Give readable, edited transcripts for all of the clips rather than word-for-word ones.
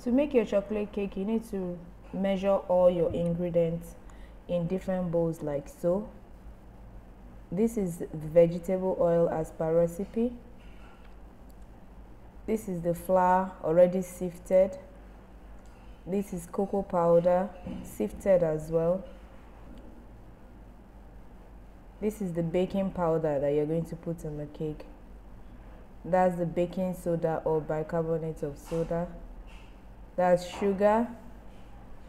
To make your chocolate cake, you need to measure all your ingredients in different bowls like so. This is vegetable oil as per recipe. This is the flour already sifted. This is cocoa powder, sifted as well. This is the baking powder that you're going to put in the cake. That's the baking soda or bicarbonate of soda. That's sugar.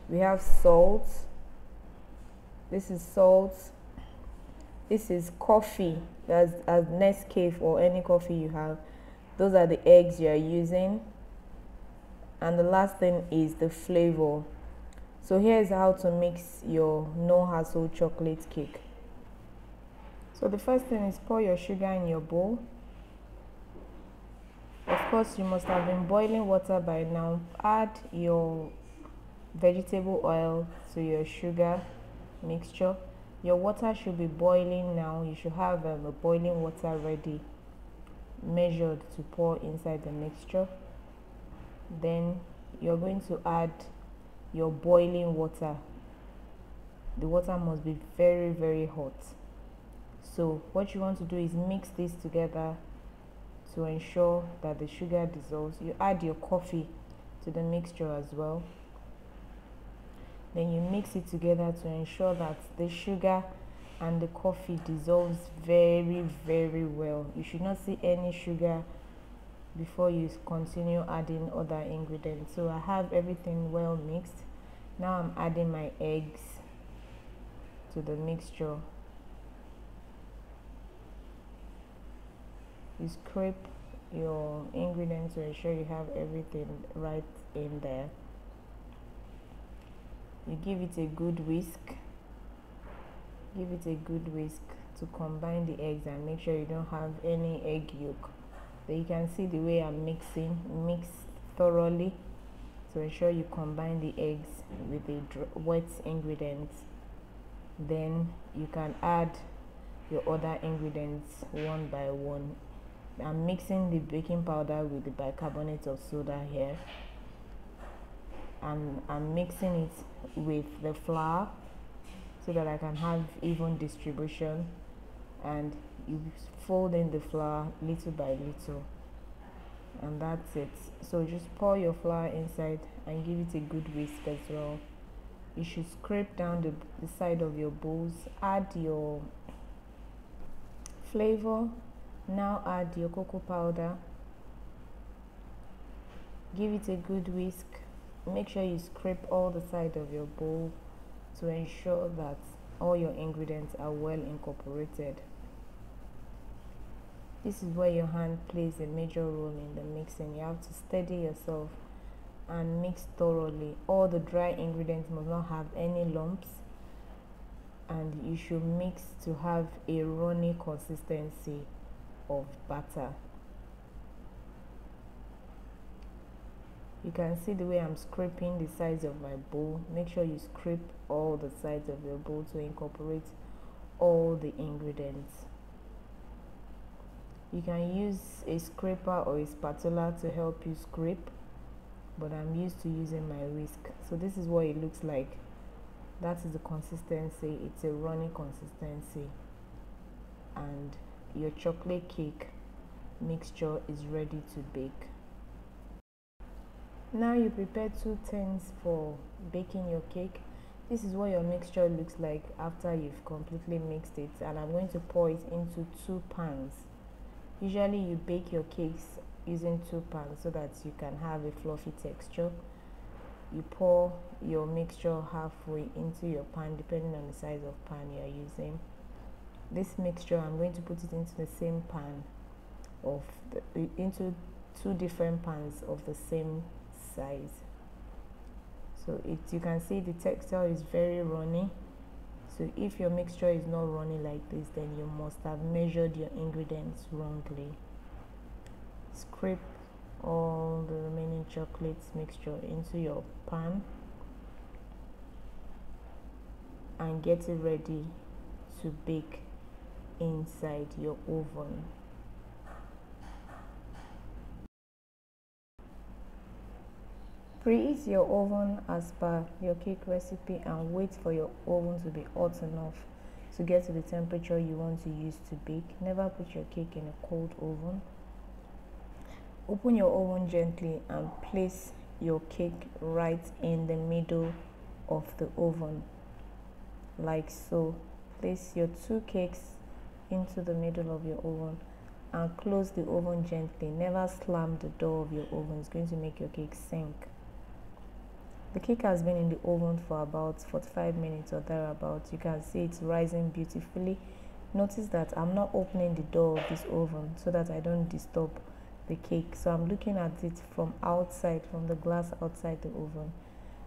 We have salt. This is salt. This is coffee. That's as Nescafe or any coffee you have. Those are the eggs you are using. And the last thing is the flavor. So here's how to mix your no hassle chocolate cake. So the first thing is pour your sugar in your bowl. Of course, you must have been boiling water by now. Add your vegetable oil to your sugar mixture. Your water should be boiling now. You should have a boiling water ready, measured to pour inside the mixture. Then you're going to add your boiling water. The water must be very, very hot. So what you want to do is mix this together to ensure that the sugar dissolves. You add your coffee to the mixture as well. Then you mix it together to ensure that the sugar and the coffee dissolves very, very well. You should not see any sugar before you continue adding other ingredients. So I have everything well mixed. Now I'm adding my eggs to the mixture. You scrape your ingredients to ensure you have everything right in there. You give it a good whisk. Give it a good whisk to combine the eggs and make sure you don't have any egg yolk. So you can see the way I'm mixing. Mix thoroughly to ensure you combine the eggs with the wet ingredients. Then you can add your other ingredients one by one. I'm mixing the baking powder with the bicarbonate of soda here, and I'm mixing it with the flour so that I can have even distribution. And you fold in the flour little by little, and that's it. So just pour your flour inside and give it a good whisk as well. You should scrape down the side of your bowls. Add your flavor. Now add your cocoa powder. Give it a good whisk. Make sure you scrape all the side of your bowl to ensure that all your ingredients are well incorporated. This is where your hand plays a major role in the mixing. You have to steady yourself and mix thoroughly. All the dry ingredients must not have any lumps, and you should mix to have a runny consistency of batter. You can see the way I'm scraping the sides of my bowl. Make sure you scrape all the sides of your bowl to incorporate all the ingredients. You can use a scraper or a spatula to help you scrape, but I'm used to using my whisk. So this is what it looks like. That is the consistency. It's a runny consistency, and your chocolate cake mixture is ready to bake. Now you prepare 2 tins for baking your cake. This is what your mixture looks like after you've completely mixed it, and I'm going to pour it into 2 pans. Usually you bake your cakes using 2 pans so that you can have a fluffy texture. You pour your mixture halfway into your pan depending on the size of pan you are using. This mixture, I'm going to put it into the same pan into 2 different pans of the same size. So you can see the texture is very runny. So if your mixture is not runny like this, then you must have measured your ingredients wrongly. Scrape all the remaining chocolate mixture into your pan and get it ready to bake inside your oven. Preheat your oven as per your cake recipe and wait for your oven to be hot enough to get to the temperature you want to use to bake. Never put your cake in a cold oven. Open your oven gently and place your cake right in the middle of the oven, like so. Place your two cakes into the middle of your oven and close the oven gently. Never slam the door of your oven, it's going to make your cake sink. The cake has been in the oven for about 45 minutes or thereabouts. You can see it's rising beautifully. Notice that I'm not opening the door of this oven so that I don't disturb the cake. So I'm looking at it from outside, from the glass outside the oven.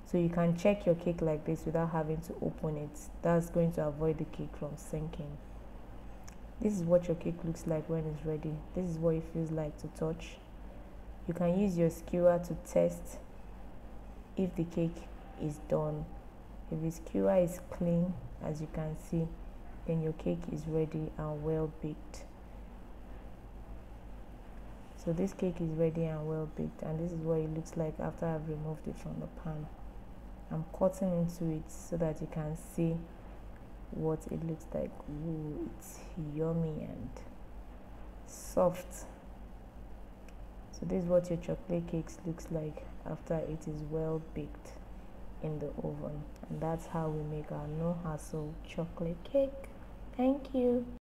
So you can check your cake like this without having to open it. That's going to avoid the cake from sinking. This is what your cake looks like when it's ready. This is what it feels like to touch. You can use your skewer to test if the cake is done. If the skewer is clean, as you can see, then your cake is ready and well baked. So this cake is ready and well baked, and this is what it looks like after I've removed it from the pan. I'm cutting into it so that you can see what it looks like. Ooh, it's yummy and soft. So this is what your chocolate cakes looks like after it is well baked in the oven. And that's how we make our no hassle chocolate cake. Thank you.